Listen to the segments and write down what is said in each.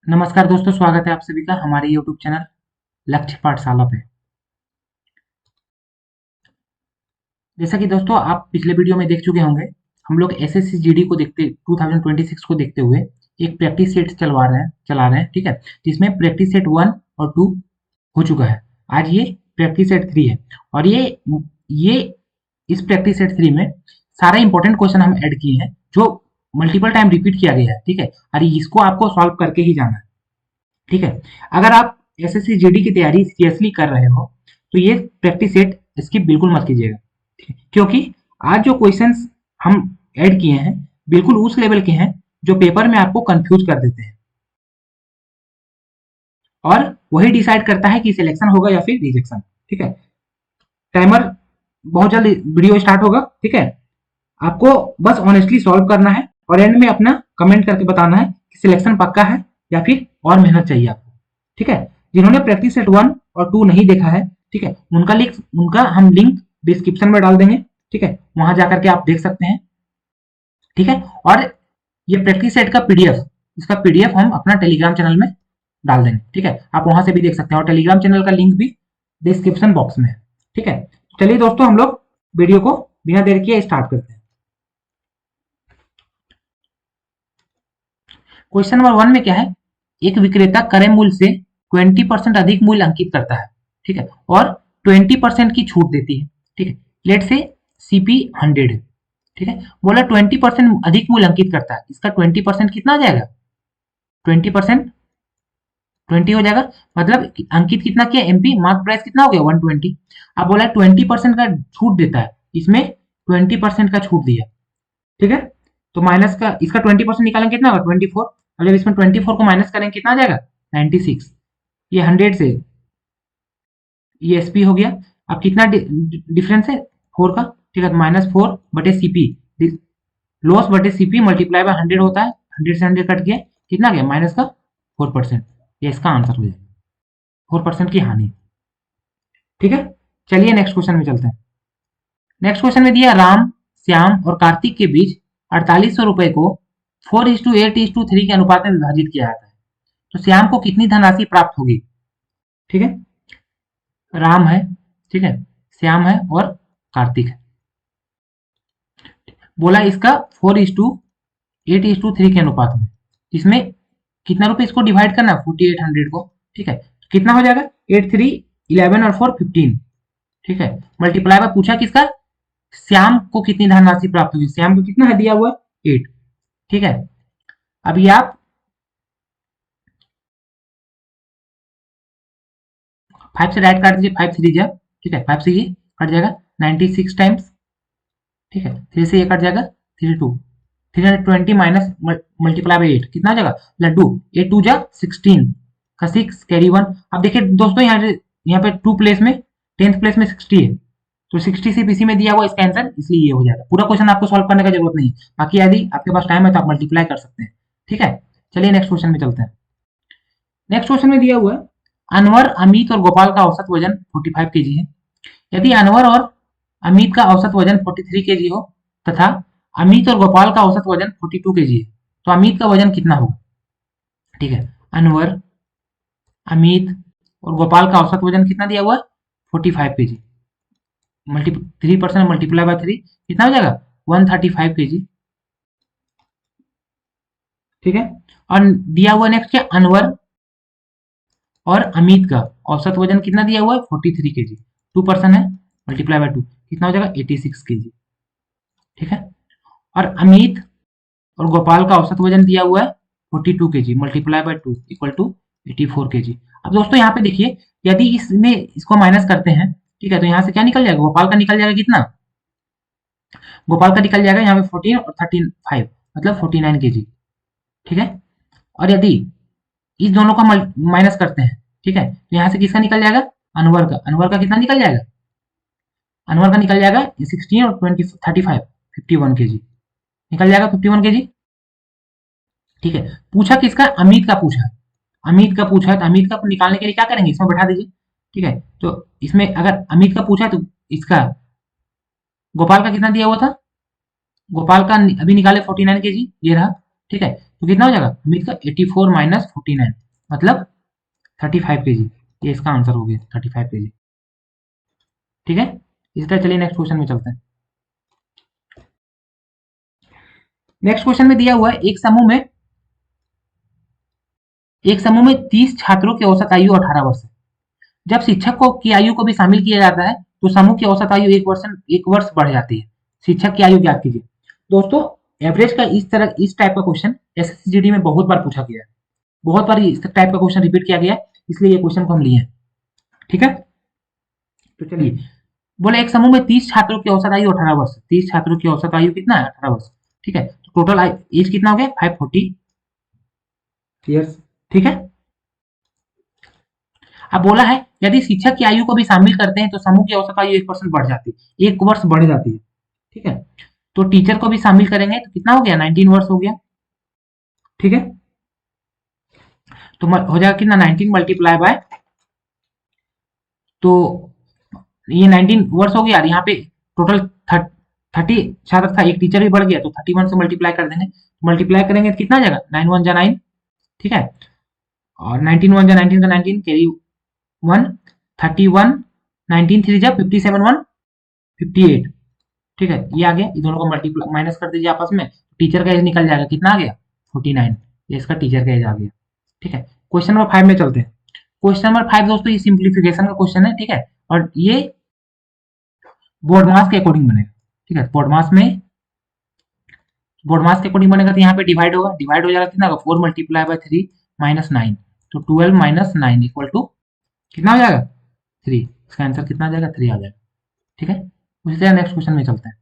नमस्कार दोस्तों, स्वागत है आप सभी का हमारे YouTube चैनल लक्ष्य पाठशाला पे। जैसा कि दोस्तों आप पिछले वीडियो में देख चुके होंगे, हम लोग एसएससी जीडी को देखते 2026 को देखते हुए एक प्रैक्टिस सेट चला रहे हैं, ठीक है। जिसमें प्रैक्टिस सेट 1 और 2 हो चुका है। आज ये प्रैक्टिस सेट 3 है और ये इस प्रैक्टिस सेट 3 में सारे इंपॉर्टेंट क्वेश्चन हम ऐड किए हैं जो मल्टीपल टाइम रिपीट किया गया है, ठीक है। और इसको आपको सॉल्व करके ही जाना है, ठीक है। अगर आप एसएससी जीडी की तैयारी सीरियसली कर रहे हो तो ये प्रैक्टिस सेट स्किप बिल्कुल मत कीजिएगा, ठीक है? क्योंकि आज जो क्वेश्चंस हम ऐड किए हैं बिल्कुल उस लेवल के हैं जो पेपर में आपको कंफ्यूज कर देते हैं और वही डिसाइड करता है कि सिलेक्शन होगा या फिर रिजेक्शन, ठीक है। टाइमर बहुत जल्द वीडियो स्टार्ट होगा, ठीक है। आपको बस ऑनेस्टली सॉल्व करना है और एंड में अपना कमेंट करके बताना है कि सिलेक्शन पक्का है या फिर और मेहनत चाहिए आपको, ठीक है। जिन्होंने प्रैक्टिस सेट 1 और 2 नहीं देखा है, ठीक है, उनका हम लिंक डिस्क्रिप्शन में डाल देंगे, ठीक है। वहां जाकर के आप देख सकते हैं, ठीक है। और ये प्रैक्टिस सेट का पीडीएफ, इसका पीडीएफ हम अपना टेलीग्राम चैनल में डाल देंगे, ठीक है। आप वहां से भी देख सकते हैं और टेलीग्राम चैनल का लिंक भी डिस्क्रिप्शन बॉक्स में है, ठीक है। चलिए दोस्तों, हम लोग वीडियो को बिना देर किए स्टार्ट करते हैं। क्वेश्चन नंबर 1 में क्या है, एक विक्रेता क्रय मूल्य से 20% अधिक मूल्य अंकित करता है, ठीक है, और 20% की छूट देती है, ठीक है। लेट से सीपी 100 है, ठीक है। बोला 20% अधिक मूल्य अंकित करता है, इसका 20% कितना आ जाएगा? 20% 20 हो जाएगा, मतलब अंकित कितना किया, एमपी मार्क प्राइस कितना हो गया 120। अब बोला 20% का छूट देता है, इसमें 20% का छूट दिया, ठीक है। तो माइनस का इसका 20% निकालेंगे कितना होगा 24, मतलब इसमें 24 को माइनस करेंगे कितना आ जाएगा 96। ये 100 से ये एसपी हो गया। अब कितना डिफरेंस है 4 का, ठीक है। -4 बटे सीपी, लॉस बटे सीपी मल्टीप्लाई बाय 100 होता है, 100 से 100 कट गया, कितना गया माइनस का 4%। ये इसका आंसर हो जाएगा, 4% की हानि, ठीक है। चलिए नेक्स्ट क्वेश्चन में चलते हैं। नेक्स्ट क्वेश्चन में दिया राम, श्याम और कार्तिक के बीच 4800 रुपए को 4:8:3 के अनुपात में विभाजित किया जाता है, तो श्याम को कितनी धनराशि प्राप्त होगी, ठीक है। राम है, ठीक है, श्याम है और कार्तिक है। बोला इसका 4:8:3 के अनुपात में, इसमें कितना रुपए इसको डिवाइड करना है 4800 को, ठीक है। तो कितना हो जाएगा 8 3 11 और 4 15, ठीक है। मल्टीप्लाई में पूछा किसका, श्याम को कितनी धनराशि प्राप्त होगी, श्याम को कितना है दिया हुआ है 8, ठीक है। अभी आप 5 से डायरेक्ट काट दीजिए, 5 3 जा, ठीक है, 5 से ये कट जाएगा 96 टाइम्स, ठीक है। 3 से ये कट जाएगा 32, 320 माइनस मल्टीप्लाई बाई 8 कितना आ जाएगा लड्डू, 8 2 जा 16 का 6 कैरी 1। अब देखिए दोस्तों, यहाँ पे 2 प्लेस में 10th प्लेस में 60 है, तो 60 सिर्फ इसी में दिया हुआ इसका आंसर, इसलिए ये हो जाएगा। पूरा क्वेश्चन आपको सॉल्व करने का जरूरत नहीं है, बाकी यदि आपके पास टाइम है तो आप मल्टीप्लाई कर सकते हैं, ठीक है। चलिए नेक्स्ट क्वेश्चन में चलते हैं। नेक्स्ट क्वेश्चन में दिया हुआ है अनवर, अमित और गोपाल का औसत वजन 45 केजी है। यदि अनवर और अमित का औसत वजन 43 केजी हो तथा अमित और गोपाल का औसत वजन 42 केजी है, तो अमित का वजन कितना होगा, ठीक है। अनवर, अमित और गोपाल का औसत वजन कितना दिया हुआ है 45 केजी, 3% मल्टीप्लाई बाय 3 कितना हो जाएगा 135 केजी, ठीक है। और दिया हुआ नेक्स्ट क्या, अनवर और अमित का औसत वजन कितना दिया हुआ है 43 केजी, 2% है, मल्टीप्लाई बाय 2 कितना हो जाएगा 86 केजी, ठीक है। और अमित और गोपाल का औसत वजन दिया हुआ है 42 KG, multiply by 2 equal to 84 KG. अब दोस्तों यहाँ पे देखिए, यदि इसमें इसको माइनस करते हैं, ठीक है, तो यहाँ से क्या निकल जाएगा, गोपाल का निकल जाएगा कितना, गोपाल का निकल जाएगा यहाँ पे 14 और 35, मतलब 49 केजी, ठीक है। और यदि इस दोनों का माइनस करते हैं, ठीक है, तो यहाँ से किसका निकल जाएगा, अनवर का कितना निकल जाएगा, अनवर का निकल जाएगा 16 और 20 35 51 केजी निकल जाएगा, 51 केजी, ठीक है। पूछा किसका, अमित का पूछा है, अमित का पूछा है, तो अमित का निकालने के लिए क्या करेंगे, इसमें बैठा दीजिए, ठीक है। तो इसमें अगर अमित का पूछा है तो इसका गोपाल का कितना दिया हुआ था, गोपाल का अभी निकाले 49 केजी, ये रहा, ठीक है। तो कितना हो जाएगा अमित का 84 माइनस 49 मतलब 35 kg। ये इसका आंसर हो गया 35 kg। ठीक है, इसी तरह चलिए नेक्स्ट क्वेश्चन में चलते हैं। नेक्स्ट क्वेश्चन में दिया हुआ है एक समूह में 30 छात्रों की औसत आयु 18 वर्ष है। जब शिक्षक को की आयु को भी शामिल किया जाता है तो समूह की औसत आयु एक वर्ष बढ़ जाती है। शिक्षक की आयु ज्ञात कीजिए। दोस्तों एवरेज का इस टाइप का क्वेश्चन एसएससीजीडी में बहुत बार पूछा गया है, बहुत बार इस टाइप का क्वेश्चन रिपीट किया गया है, इसलिए ये क्वेश्चन को हम लिए हैं। ठीक है, तो चलिए बोले एक समूह में 30 छात्रों की औसत आयु 18 वर्ष। 30 छात्रों की औसत आयु कितना है 18 वर्ष। ठीक है, तो टोटल एज कितना हो गया 540 ईयर्स। ठीक है, अब बोला है यदि शिक्षक की आयु को भी शामिल करते हैं तो समूह की औसत आयु 1% बढ़ जाती है, 1 वर्ष बढ़ जाती है। ठीक है, तो टीचर को भी शामिल करेंगे तो कितना हो गया 19 वर्ष हो गया। ठीक है, तो हो जाएगा कितना 19 मल्टीप्लाई बाय, तो ये 19 वर्ष हो गया और यहाँ पे टोटल 30 छात्र था, एक टीचर भी बढ़ गया तो 31 से मल्टीप्लाई कर देंगे। मल्टीप्लाई करेंगे तो कितना आ जाएगा 9 1 जा 9। ठीक है, और 19 1 जा 19 का 19 कैरी 1 31 19 3 जा 57 1 58। ठीक है, ये आ गया, ये दोनों को मल्टीप्लाई माइनस कर दीजिए आपस में, टीचर का एज निकल जाएगा, कितना आ गया 49, ये इसका टीचर का एज आ गया। ठीक है, क्वेश्चन नंबर 5 में चलते हैं। क्वेश्चन नंबर 5 दोस्तों ये सिंप्लीफिकेशन का क्वेश्चन है। ठीक है, और ये बोर्ड मास के अकॉर्डिंग बनेगा। ठीक है, बोर्ड मास के अकॉर्डिंग बनेगा तो यहाँ पे डिवाइड होगा, डिवाइड हो जाएगा कितना 4 मल्टीप्लाई बाय 3 माइनस 9, तो 12 माइनस 9 इक्वल टू कितना हो जाएगा 3। इसका आंसर कितना आ जाएगा 3 आ जाएगा। ठीक है, उसी तरह नेक्स्ट क्वेश्चन में चलते हैं।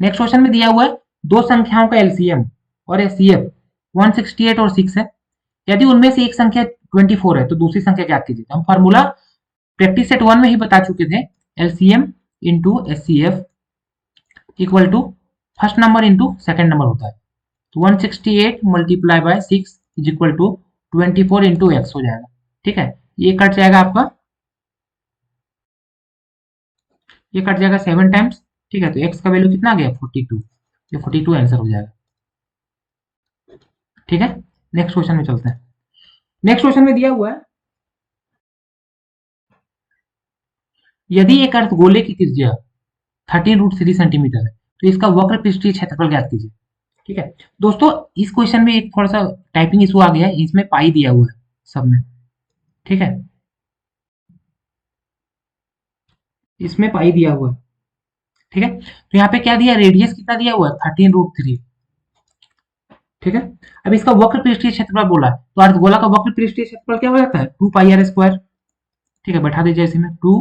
नेक्स्ट क्वेश्चन में दिया हुआ है दो संख्याओं का एलसीएम और एचसीएफ 168 और 6 है। यदि उनमें से एक संख्या 24 है तो दूसरी संख्या ज्ञात कीजिए। हम फॉर्मूला प्रैक्टिस सेट 1 में ही बता चुके थे, LCM into HCF equal to first number into second number होता है। तो 168 multiply by 6 is equal to 24 into x हो जाएगा। ठीक है, ये कट जाएगा आपका, ये कट जाएगा 7 टाइम्स। ठीक है, तो एक्स का वैल्यू कितना आ गया 42, ये 42 आंसर हो जाएगा। ठीक है, नेक्स्ट क्वेश्चन में चलते हैं। नेक्स्ट क्वेश्चन में दिया हुआ है यदि एक अर्धगोले की त्रिज्या 13√3 सेंटीमीटर है तो इसका वक्र पृष्ठीय क्षेत्रफल ज्ञात कीजिए। ठीक है दोस्तों, इस क्वेश्चन में एक थोड़ा सा टाइपिंग इशू आ गया है, इसमें पाई दिया हुआ है सब में। ठीक है, इसमें पाई दिया हुआ है। ठीक है, तो यहाँ पे क्या दिया, रेडियस कितना दिया हुआ है 13√3। ठीक है, अब इसका वक्र पृष्ठीय क्षेत्रफल बोला है तो अर्धगोला का वक्र पृष्ठीय क्षेत्रफल क्या हो जाता है 2 पाई आर स्क्वायर। ठीक है, बैठा दीजिए इसी में 2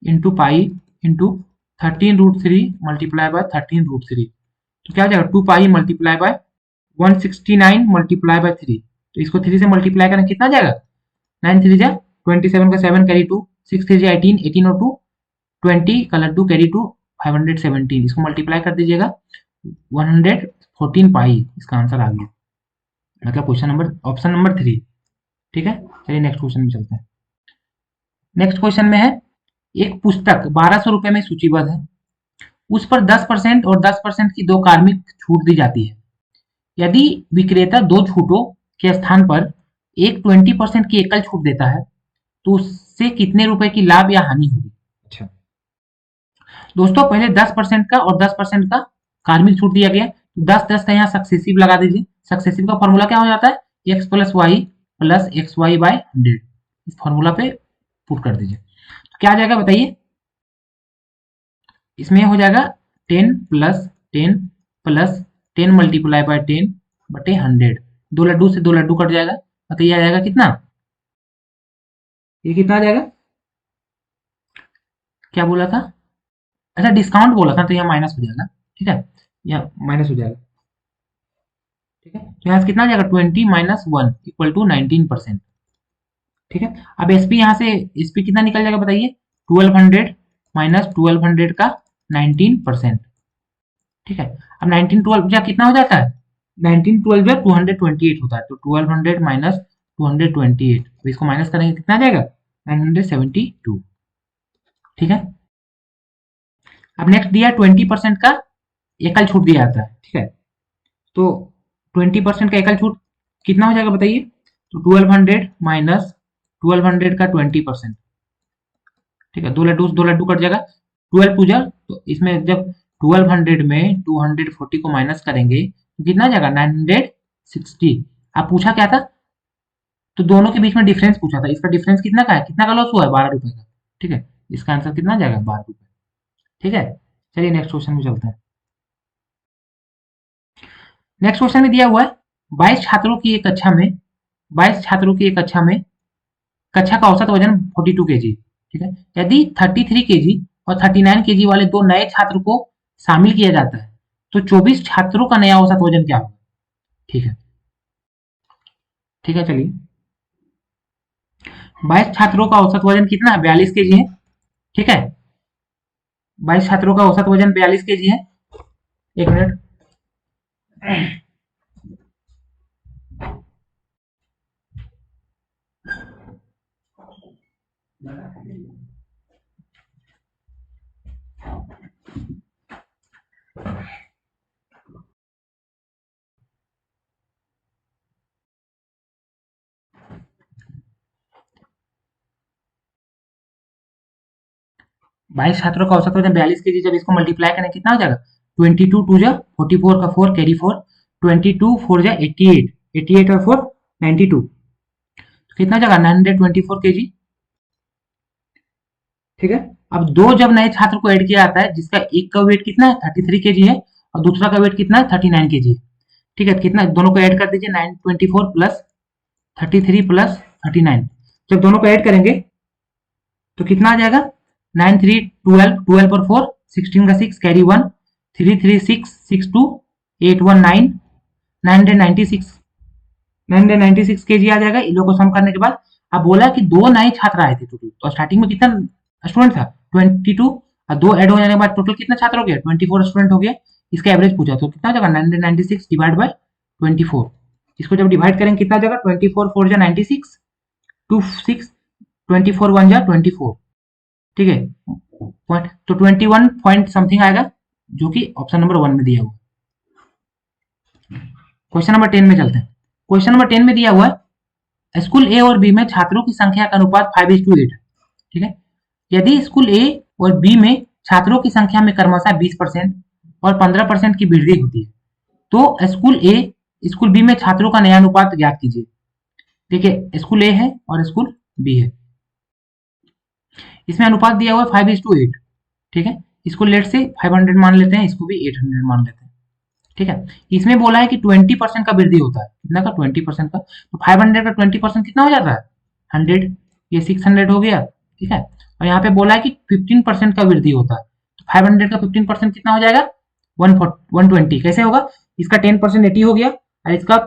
into pi into 13√3 multiply by 13√3, तो क्या हो जाएगा 2 पाई मल्टीप्लाई बाय 169 मल्टीप्लाई बाय 3, तो इसको 3 से मल्टीप्लाई करें कितना जाएगा 9 3 जा 27 का 7 कैरी 2 6 3 जा 18 18 और 2 20 का लड्डू कैरी 2 517, इसको मल्टीप्लाई कर दीजिएगा 114 पाई, इसका आंसर आ गया, मतलब क्वेश्चन नंबर ऑप्शन नंबर 3। ठीक है, चलिए नेक्स्ट क्वेश्चन में चलते हैं। नेक्स्ट क्वेश्चन में है एक पुस्तक 1200 रुपए में सूचीबद्ध है, उस पर 10% और 10% की दो कार्मिक छूट दी जाती है। यदि विक्रेता दो छूटों के स्थान पर एक 20% की एकल छूट देता है तो उससे कितने रुपए की लाभ या हानि होगी। अच्छा दोस्तों, पहले 10% का और 10% का कार्मिक छूट दिया गया, 10-10 का यहाँ सक्सेसिव लगा दीजिए। सक्सेसिव का फॉर्मूला क्या हो जाता है x plus y plus x y by 100, इस फॉर्मूला पे पुट कर दीजिए, तो क्या आ जाएगा बताइए। इसमें हो जाएगा 10 प्लस 10 प्लस 10 मल्टीप्लाई बाय 10 बटे 100, दो लड्डू से दो लड्डू कट जाएगा, तो ये आ जाएगा कितना, ये कितना आ जाएगा, क्या बोला था, अच्छा डिस्काउंट बोला था तो यहाँ माइनस हो जाएगा। ठीक है, यहाँ माइनस हो जाएगा। ठीक है, तो यहाँ से कितना आ जाएगा 20 माइनस 1 इक्वल टू 19%। ठीक है, अब एसपी यहाँ से एसपी कितना निकल जाएगा बताइए 1200 माइनस 1200 का 19%। ठीक है, अब 1912 या कितना हो जाता है 1912 या 228 होता है, तो 1200 माइनस 228, तो इसको माइनस करेंगे कितना आ जाएगा 972। ठीक है, अब नेक्स्ट दिया 20% का एकल छूट दिया जाता है। ठीक है, तो 20% का एकल छूट कितना हो जाएगा बताइए? तो 1200 माइनस 1200 का 20%, ठीक है, दो लड्डू कट जाएगा, 12 पूजा, तो इसमें जब 1200 में 240 को माइनस करेंगे तो कितना आ जाएगा? 960। आप पूछा क्या था? तो दोनों के बीच में डिफरेंस पूछा था, इसका डिफरेंस कितना का है, कितना का लॉस हुआ है? 12 रुपए का, ठीक है, इसका आंसर कितना आ जाएगा? 12 रुपए, ठीक है। चलिए नेक्स्ट क्वेश्चन में चलते हैं। नेक्स्ट क्वेश्चन में दिया हुआ है 22 छात्रों की एक कक्षा में 22 छात्रों की एक कक्षा में कक्षा का औसत वजन 42 केजी, ठीक है। यदि 33 केजी और 39 केजी वाले दो नए छात्र को शामिल किया जाता है तो 24 छात्रों का नया औसत वजन क्या होगा? ठीक है, ठीक है, चलिए 22 छात्रों का औसत वजन कितना है? 42 केजी है, ठीक है। 22 छात्रों का औसत वजन 42 केजी है। एक मिनट, 22 छात्रों का औसत वजन 42 केजी, जब इसको मल्टीप्लाई करें कितना हो जाएगा? 22 टू जा 44 का 4 कैरी 4, 22 4 जा 88, 88 और 4 92, तो कितना हो जाएगा? 924 केजी, ठीक है। अब दो जब नए छात्र को ऐड किया जाता है जिसका एक का वेट कितना है? 33 केजी है और दूसरा का वेट कितना है? 39 केजी है, ठीक है। कितना, दोनों को ऐड कर दीजिए, 924 प्लस 33 प्लस 39, जब दोनों को ऐड करेंगे तो कितना आ जाएगा? 9 3 12, 12 और 4 16 का 6 कैरी 1, 3 3 6 6 2 8 1 9, 996 996 केजी आ जाएगा। इन लोगों को सम करने के बाद अब बोला कि दो नए छात्र आए थे टोटल, तो स्टार्टिंग में कितना स्टूडेंट था? 22, और दो ऐड हो जाने के बाद टोटल कितना छात्र हो गया? 24 स्टूडेंट हो गया। इसका एवरेज पूछा तो कितना हो जाएगा? 996 डिवाइड बाय 24, इसको जब डिवाइड करेंगे कितना हो जाएगा? 24 4 जा 96, 2 6 24 1 जा 24, ठीक है। पॉइंट तो 21 पॉइंट समथिंग आएगा, जो कि ऑप्शन नंबर 1 में दिया हुआ। क्वेश्चन नंबर 10 में चलते हैं। क्वेश्चन नंबर 10 में दिया हुआ है स्कूल ए और बी में छात्रों की संख्या का अनुपात 5:8 है, ठीक है। यदि स्कूल ए और बी में छात्रों की संख्या में क्रमशः 20% और 15% की वृद्धि होती है तो स्कूल ए स्कूल बी में छात्रों का नया अनुपात ज्ञात कीजिए। देखिए स्कूल ए है और स्कूल बी है, इसमें अनुपात दिया हुआ है 5:8, ठीक है। इसको लेट से 500 मान लेते हैं, इसको भी 800 मान लेते हैं, ठीक है। इसमें बोला है कि 20% का वृद्धि होता है, कितना का? 20% का, तो 500 का 20% कितना हो जाता है? 100, ये 600 हो गया, ठीक है। और यहाँ पे बोला है कि 15% का वृद्धि होता है, तो 500 का 15% कितना हो जाएगा? 120। कैसे होगा? इसका 10% 80 हो गया और इसका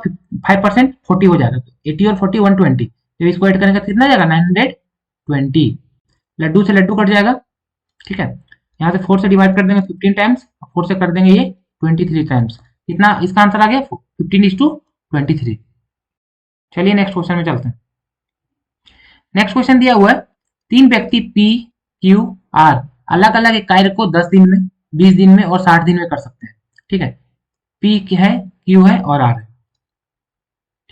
5% 40 हो जाएगा, तो 80 और 40 120, जब इसको ऐड करेंगे तो कितना जाएगा? 920। लड्डू से लड्डू कट जाएगा, ठीक है। यहाँ से 4 से डिवाइड कर देंगे 15 टाइम्स, 4 से कर देंगे ये 23 टाइम्स, कितना इसका आंसर आ गया? 15:23। चलिए नेक्स्ट क्वेश्चन में चलते हैं। नेक्स्ट क्वेश्चन दिया हुआ है 3 व्यक्ति पी क्यू आर अलग अलग एक कार्य को 10 दिन में, 20 दिन में और 60 दिन में कर सकते हैं, ठीक है। पी है, क्यू है और आर है,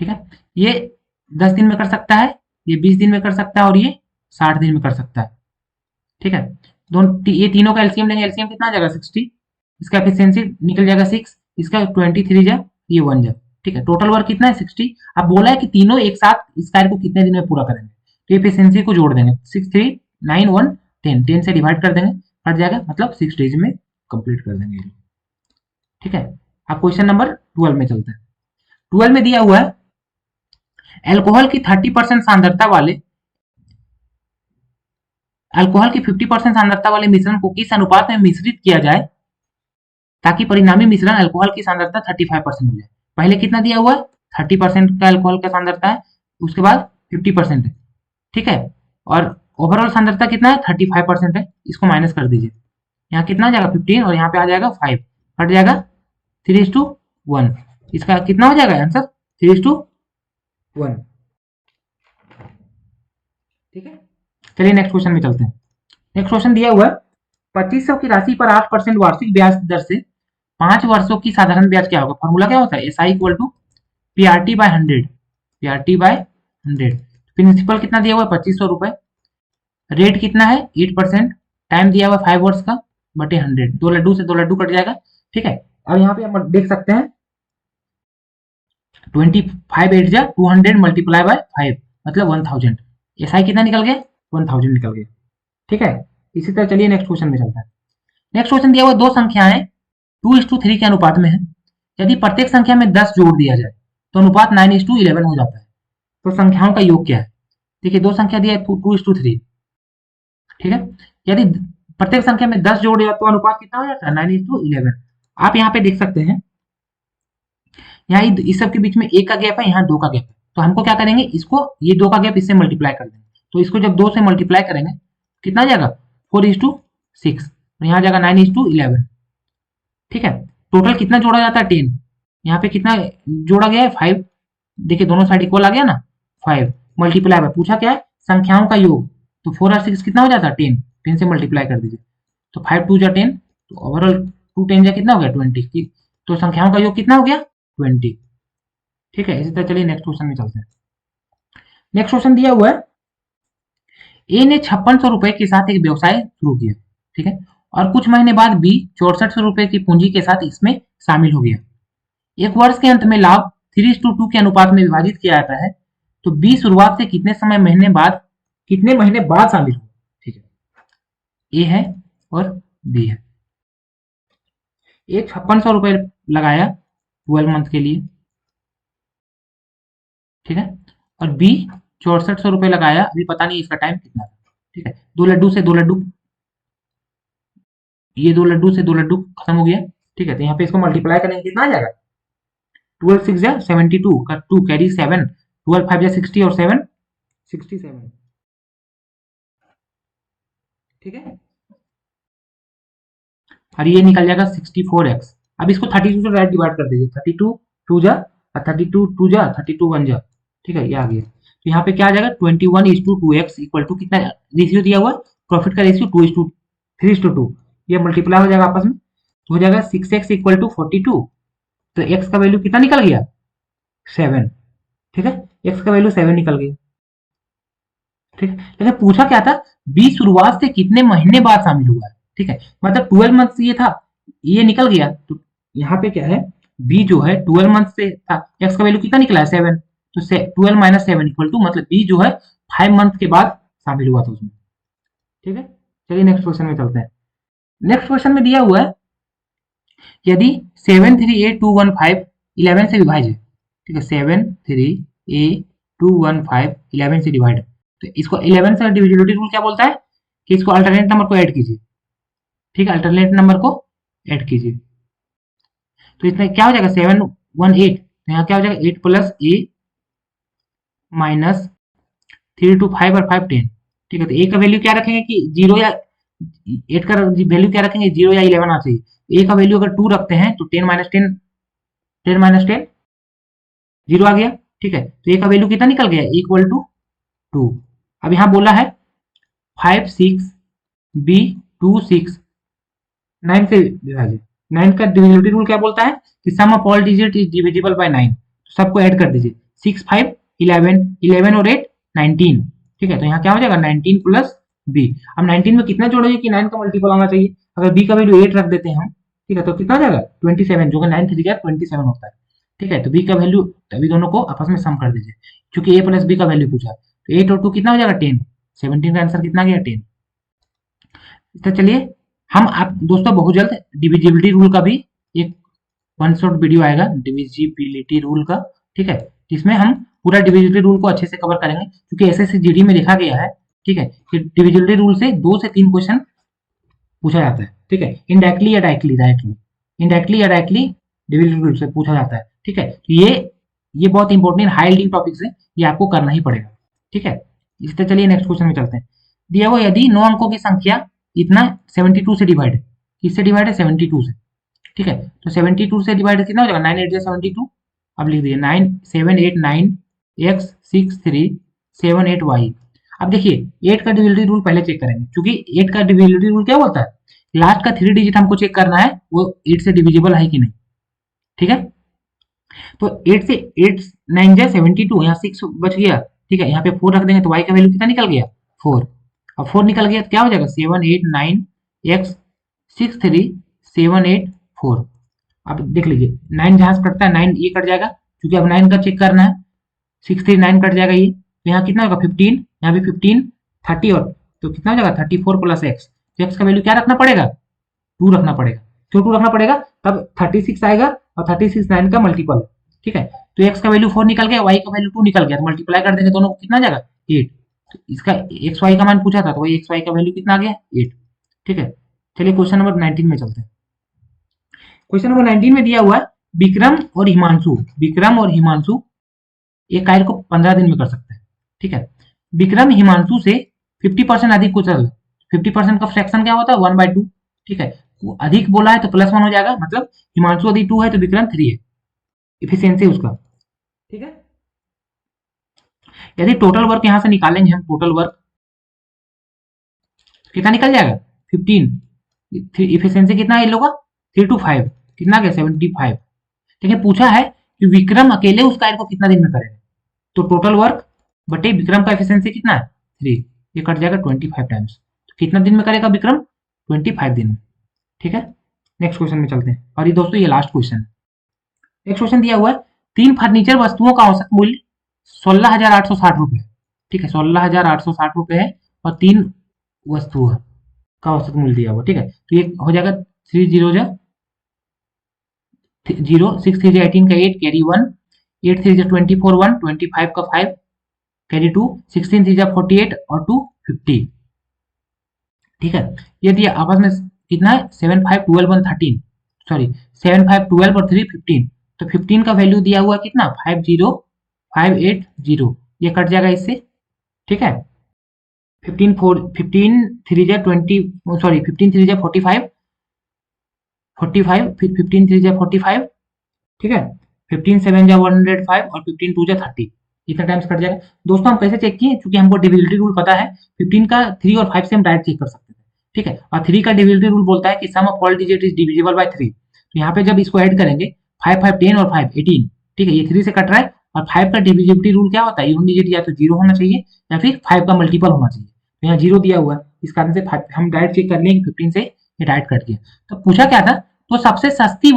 ठीक है। ये 10 दिन में कर सकता है, ये 20 दिन में कर सकता है और ये 60 दिन में कर सकता है, ठीक है। ये तीनों का एलसीएम लेंगे, एलसीएम कितना आ जाएगा? 60, इसका एफिशिएंसी निकल जाएगा 6, इसका 23 जा, ये 1 जा, ठीक है। टोटल वर्क कितना है? 60। अब बोला है कि तीनों एक साथ इस कार्य को कितने दिन में पूरा करेंगे, तो एफिशिएंसी को जोड़ देंगे, 6 3 9 1 10, 10 से डिवाइड कर देंगे, कट जाएगा, मतलब 6 डेज में कंप्लीट कर देंगे, ठीक है। अब क्वेश्चन नंबर 12 में चलते हैं। 12 में दिया हुआ है अल्कोहल की 30% सांद्रता वाले अल्कोहल की 50% सांद्रता वाले मिश्रण को किस अनुपात में मिश्रित किया जाए ताकि परिणामी मिश्रण अल्कोहल की सांद्रता 35% हो जाए। पहले कितना दिया हुआ है? 30% का अल्कोहल का सांद्रता है, उसके बाद 50% है, ठीक है। और ओवरऑल सांद्रता कितना है? 35% है, इसको माइनस कर दीजिए, यहाँ कितना आ जाएगा? 15 और यहाँ पे आ जाएगा 5, कट जाएगा 3:1, इसका कितना हो जाएगा आंसर? 3:1, ठीक है। चलिए नेक्स्ट क्वेश्चन में चलते हैं। नेक्स्ट क्वेश्चन दिया हुआ है 2500 की राशि पर 8% वार्षिक ब्याज दर से 5 वर्षों की साधारण ब्याज क्या होगा? फॉर्मूला क्या होता है? SI equal to PRT by 100, PRT by 100। Principal कितना दिया हुआ है 2500 रुपए, रेट कितना है 8%, टाइम दिया हुआ 5 आवर्स का बटे 100, 2 लड्डू से 2 लड्डू कट जाएगा। ठीक है, अब यहाँ पे हम देख सकते हैं 25 8 जा 200 मल्टीप्लाई बाय 5 मतलब 1000। एसआई कितना निकल गया 1000 निकल गया। ठीक है, इसी तरह चलिए नेक्स्ट क्वेश्चन में चलता है। नेक्स्ट क्वेश्चन दिया हुआ दो संख्याएं 2:3 के अनुपात में है। यदि प्रत्येक संख्या में 10 जोड़ दिया जाए तो अनुपात 9:11 हो जाता है। तो संख्याओं का योग क्या है? देखिए दो संख्या दिया है 2:3। ठीक है, यदि प्रत्येक संख्या में 10 जोड़ दिया तो अनुपात कितना हो जाता है 9:11। आप यहाँ पे देख सकते हैं, यहाँ इस सब के बीच में 1 का गैप है, यहाँ 2 का गैप है। तो हमको क्या करेंगे, इसको ये 2 का गैप इससे मल्टीप्लाई कर देंगे। तो इसको जब 2 से मल्टीप्लाई करेंगे कितना आ जाएगा 4:6, और यहाँ जाएगा 9:11। ठीक है, टोटल कितना जोड़ा जाता है 10, यहाँ पे कितना जोड़ा गया है 5। देखिए दोनों साइड इक्वल आ गया ना, 5 मल्टीप्लाई में पूछा क्या है संख्याओं का योग, तो 4 और 6 कितना हो जाता है 10, 10 से मल्टीप्लाई कर दीजिए तो 5 2 जा 10, तो ओवरऑल 2 10 जा कितना हो गया 20। तो संख्याओं का योग कितना हो गया 20। ठीक है, इसी तरह चलिए नेक्स्ट क्वेश्चन में चलते हैं। नेक्स्ट क्वेश्चन दिया हुआ है ए ने 5600 रुपए के साथ एक व्यवसाय शुरू किया। ठीक है, और कुछ महीने बाद बी 6400 रुपए की पूंजी के साथ इसमें शामिल हो गया। एक वर्ष के अंत में लाभ 3:2 के अनुपात में विभाजित किया जाता है, तो बी शुरुआत से कितने महीने बाद शामिल हो। ठीक है, ए है और बी है। ए 5600 रुपए लगाया 12 मंथ के लिए। ठीक है, और बी 6400 रुपए लगाया, अभी पता नहीं इसका टाइम कितना था। ठीक है, 2 लड्डू से 2 लड्डू, ये 2 लड्डू से 2 लड्डू खत्म हो गया। ठीक है, तो यहाँ पे इसको मल्टीप्लाई करेंगे कितना आ जाएगा 12 6 जा 72 का 2 कैरी 7, 12 5 जा 60 और 7 67। ठीक है, और ये निकल जाएगा 64x। अब इसको 32 से डायरेक्ट डिवाइड कर दीजिए, 32 2 जा और 32 2 जा 32 1 जा। ठीक है, ये आ गया। तो यहाँ पे क्या आ जाएगा 21:2x इक्वल टू कितना रेशियो दिया हुआ है, प्रॉफिट का रेशियो 2:3:2, ये मल्टीप्लाई हो जाएगा आपस में, तो हो जाएगा 6x इक्वल टू 42। तो x का वैल्यू कितना निकल गया 7। ठीक है, x का वैल्यू 7 निकल गया। ठीक है, लेकिन पूछा क्या था बी शुरुआत से कितने महीने बाद शामिल हुआ है। ठीक है, मतलब 12 मंथ ये था, ये निकल गया। तो यहाँ पे क्या है बी जो है 12 मंथ से था, एक्स का वैल्यू कितना निकला है 7, तो 12 माइनस 7 इक्वल टू मतलब बी जो है 5 मंथ के बाद शामिल हुआ था उसमें। ठीक है, चलिए नेक्स्ट क्वेश्चन में चलते हैं। नेक्स्ट क्वेश्चन में दिया हुआ है यदि 738 11 से विभाज्य। ठीक है, 738 11 से डिवाइड, तो इसको 11 से डिविजिबिलिटी रूल क्या बोलता है कि इसको अल्टरनेट नंबर को ऐड कीजिए। ठीक है, अल्टरनेट नंबर को ऐड कीजिए, तो इसमें क्या हो जाएगा 718, यहाँ क्या हो जाएगा 8 प्लस ए माइनस 3 2 5 और 5 10। ठीक है, तो ए का वैल्यू क्या रखेंगे कि 0 या 8 का वैल्यू क्या रखेंगे 0 या 11 आ चाहिए। ए का वैल्यू अगर 2 रखते हैं तो 10 माइनस 10 0 आ गया। ठीक है, तो ए का वैल्यू कितना निकल गया इक्वल टू 2। अब यहाँ बोला है 5 6 बी 2 6 9 से विभाजित। 9 का डिविजिबिलिटी रूल क्या बोलता है कि sum of all digit is divisible by 9, तो सबको ऐड कर दीजिए 6 5 11 11 और 8 19। ठीक है, तो यहाँ क्या हो जाएगा 19 प्लस बी। अब 19 में कितना जोड़ोगे कि 9 का मल्टीपल आना चाहिए, अगर बी का वैल्यू 8 रख देते हैं हम। ठीक है, तो कितना हो जाएगा 27, जो कि 9 3 27 होता है। ठीक है, तो बी का वैल्यू अभी दोनों को आपस में सम कर दीजिए, क्योंकि ए प्लस बी का वैल्यू पूछा है। तो 8 और 2 कितना हो जाएगा 10, 17 का आंसर कितना गया 10। तो चलिए हम आप दोस्तों बहुत जल्द डिविजिबिलिटी रूल का भी एक वन शॉट वीडियो आएगा डिविजिबिलिटी रूल का। ठीक है, जिसमें हम पूरा डिविजिबिलिटी रूल को अच्छे से कवर करेंगे, क्योंकि एसएससी जीडी में लिखा गया है। ठीक है, कि डिविजिबिलिटी रूल से 2 से 3 क्वेश्चन पूछा जाता है। ठीक है, इनडायरेक्टली या डायरेक्टली डिविजिबिलिटी रूल से पूछा जाता है। ठीक है, तो ये बहुत इंपॉर्टेंट हाई यील्डिंग टॉपिक्स है, ये आपको करना ही पड़ेगा। ठीक है, इस तरह चलिए नेक्स्ट क्वेश्चन में चलते हैं। दिया हुआ यदि 9 अंकों की संख्या इतना 72 से डिवाइड है, किससे डिवाइड है 72 से। ठीक है, तो 72 से डिवाइड कितना हो जाएगा 9 8 जा 72। अब लिख दिए 9 7 8 9 x 6 3 7 8 y। अब देखिए 8 का डिविजिबिलिटी रूल पहले चेक करेंगे, क्योंकि 8 का डिविजिबिलिटी रूल क्या बोलता है लास्ट का 3 डिजिट हमको चेक करना है वो 8 से डिविजिबल है कि नहीं। ठीक है, तो 8 से 8 9 जा 72, यहाँ 6 बच गया, ठीक है, यहाँ पे 4 रख देंगे तो y का वैल्यू कितना निकल गया 4। अब 4 निकल गया तो क्या हो जाएगा 7 8 9 x 6 3 7 8 4। अब देख लीजिए 9 जहां से कटता है 9 ये कट जाएगा, क्योंकि अब 9 का चेक करना है, 6 3 9 कट जाएगा ये, तो यहाँ कितना होगा 15, यहाँ भी 15 30 और तो कितना हो जाएगा 34 प्लस एक्स। तो एक्स का वैल्यू क्या रखना पड़ेगा 2 रखना पड़ेगा, क्यों 2 रखना पड़ेगा, तब 36 आएगा और 36 9 का मल्टीपल है, ठीक है। तो एक्स का वैल्यू 4 निकल गया, वाई का वैल्यू 2 निकल गया, तो मल्टीप्लाई कर देंगे दोनों को कितना आ जाएगा 8। तो इसका एक्स वाई का मान पूछा था, तो वही एक्स वाई का वैल्यू कितना आ गया 8, ठीक है। चलिए क्वेश्चन नंबर 19 में चलते हैं। क्वेश्चन नंबर 19 में दिया हुआ है विक्रम और हिमांशु एक कार्य को 15 दिन में कर सकते हैं, ठीक है। विक्रम हिमांशु से 50% अधिक कुशल, 50% का फ्रैक्शन क्या होता है 1/2, ठीक है। वो अधिक बोला है तो +1 हो जाएगा, मतलब हिमांशु यदि 2 है तो विक्रम 3 है, इफिशियंसी उसका, ठीक है। यदि टोटल वर्क यहां से निकालेंगे हम, टोटल वर्क कितना निकल जाएगा 15, इफिशियंसी कितना है इन लोगों का 3 to 5, कितना गया 75। लेकिन पूछा है कि विक्रम अकेले उस कार्य को कितना दिन में करेगा, तो टोटल वर्क बटे विक्रम का एफिशिएंसी कितना है 3, ये कट जाएगा 25 टाइम्स, तो कितना दिन में करेगा विक्रम 25 दिन में, ठीक है। नेक्स्ट क्वेश्चन में चलते हैं, और ये दोस्तों ये लास्ट क्वेश्चन है। नेक्स्ट क्वेश्चन दिया हुआ है 3 फर्नीचर वस्तुओं का औसत मूल्य 16,860 रुपए, ठीक है, 16,860 रुपए है, और 3 वस्तुओं का औसत मूल्य दिया हुआ, ठीक है। तो ये हो जाएगा 3 0 0 6 3 18 का 8 कैरी 1 8 3 24 1 25 का 5 कैरी 2 16 3 48 और 2 50, ठीक है। ये दिया आपस में कितना है 7 5 12 1 13, सॉरी 7 5 12 और 3 15, तो 15 का वैल्यू दिया हुआ कितना 50580, ये कट जाएगा इससे, ठीक है। 15 4 15 3 20, सॉरी 15 3 45 45, फिर 15 3 45, ठीक है, 15 7 105 और 15 2 30, इतना टाइम्स कट जाएगा। दोस्तों हम कैसे चेक किए, क्योंकि हमको डिविजिबिलिटी रूल पता है, 15 का 3 और 5 से हम डायरेक्ट चेक कर सकते थे, ठीक है। और 3 का डिविजिबिलिटी रूल बोलता है कि sum of all digit is divisible by 3, तो यहाँ पे जब इसको ऐड करेंगे 5 5 10 और 5 18, ठीक है, ये 3 से कट रहा है, और 5 का डिविजिबिलिटी रूल क्या होता है यूनिट डिजिट या तो 0 होना चाहिए या फिर 5 का मल्टीपल होना चाहिए, तो यहाँ 0 दिया हुआ है, इस कारण से हम डायरेक्ट चेक कर लेंगे 15 से ये डायरेक्ट कट गया। तो पूछा क्या था, तो सबसे सस्ती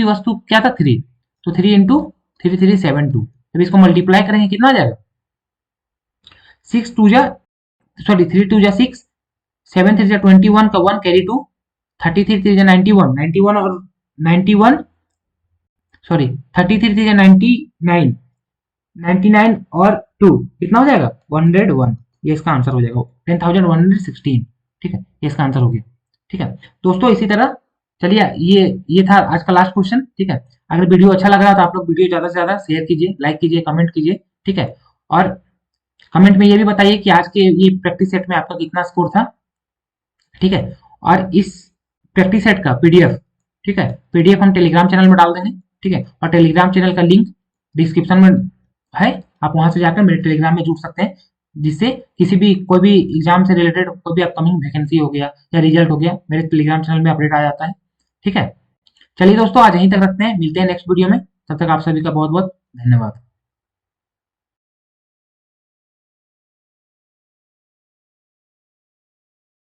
वस्तु क्या था 3, तो 3 इंटू 3372, जब इसको मल्टीप्लाई करेंगे कितना आ जाएगा 6 2 जा सॉरी 3 2 जा 6 7 3 जा 21 का 1 कैरी 2 33 3 जा 91 91 और 91 सॉरी 33 3 जा 99 99 और 2 कितना हो जाएगा 101, ये इसका आंसर हो जाएगा 10,116, ठीक है, ये इसका आंसर हो गया, ठीक है। दोस्तों इसी तरह चलिए ये था आज का लास्ट क्वेश्चन, ठीक है। अगर वीडियो अच्छा लग रहा है तो आप लोग वीडियो ज्यादा से ज्यादा शेयर कीजिए, लाइक कीजिए, कमेंट कीजिए, ठीक है। और कमेंट में ये भी बताइए कि आज के ये प्रैक्टिस सेट में आपका कितना स्कोर था, ठीक है। और इस प्रैक्टिस सेट का पीडीएफ, ठीक है, पीडीएफ हम टेलीग्राम चैनल में डाल देंगे, ठीक है। और टेलीग्राम चैनल का लिंक डिस्क्रिप्शन में है, आप वहां से जाकर मेरे टेलीग्राम में जुड़ सकते हैं, जिससे किसी भी कोई भी एग्जाम से रिलेटेड कोई भी अपकमिंग वैकेंसी हो गया या रिजल्ट हो गया मेरे टेलीग्राम चैनल में अपडेट आ जाता है, ठीक है। चलिए दोस्तों आज यहीं तक रखते हैं, मिलते हैं नेक्स्ट वीडियो में, तब तक आप सभी का बहुत बहुत धन्यवाद।